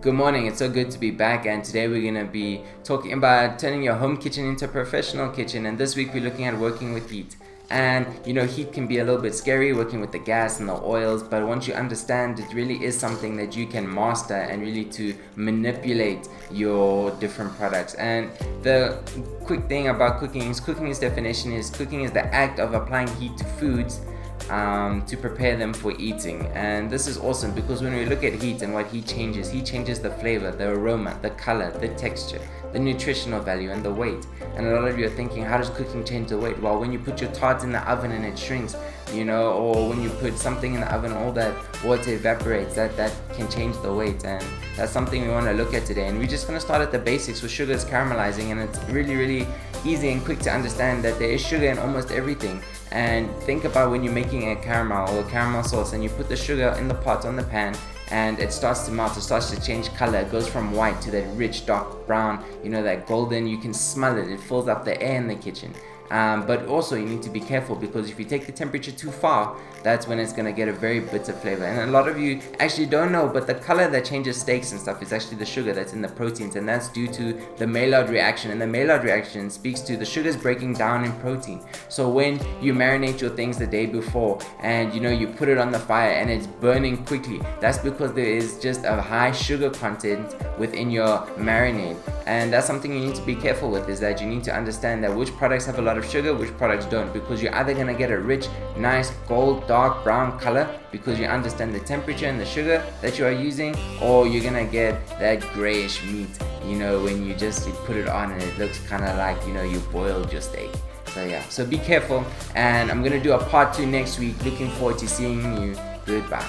Good morning, it's so good to be back, and today we're going to be talking about turning your home kitchen into a professional kitchen. And this week we're looking at working with heat. And heat can be a little bit scary working with the gas and the oils, but once you understand, it really is something that you can master and really to manipulate your different products. And the quick thing about cooking's definition is cooking is the act of applying heat to foods to prepare them for eating. And this is awesome because when we look at heat and what heat changes the flavor, the aroma, the color, the texture, the nutritional value, and the weight. And a lot of you are thinking, how does cooking change the weight? Well, when you put your tart in the oven and it shrinks, or when you put something in the oven, all that water evaporates, that can change the weight. And that's something we want to look at today. And we're just going to start at the basics with sugars caramelizing, and it's really, really easy and quick to understand that there is sugar in almost everything. And think about when you're making a caramel or a caramel sauce and you put the sugar in the pot on the pan and it starts to melt, it starts to change color, it goes from white to that rich dark brown, that golden. You can smell it, it fills up the air in the kitchen. But also you need to be careful because if you take the temperature too far, that's when it's going to get a very bitter flavor. And a lot of you actually don't know, but the color that changes steaks and stuff is actually the sugar that's in the proteins, and that's due to the Maillard reaction. And the Maillard reaction speaks to the sugars breaking down in protein. So when you marinate your things the day before and you put it on the fire and it's burning quickly, that's because there is just a high sugar content within your marinade. And that's something you need to be careful with, is that you need to understand that which products have a lot of sugar, which products don't, because you're either going to get a rich, nice, gold, dark brown color because you understand the temperature and the sugar that you are using, or you're going to get that grayish meat, when you just put it on and it looks kind of like, you boiled your steak. So be careful, and I'm going to do a part 2 next week. Looking forward to seeing you. Goodbye.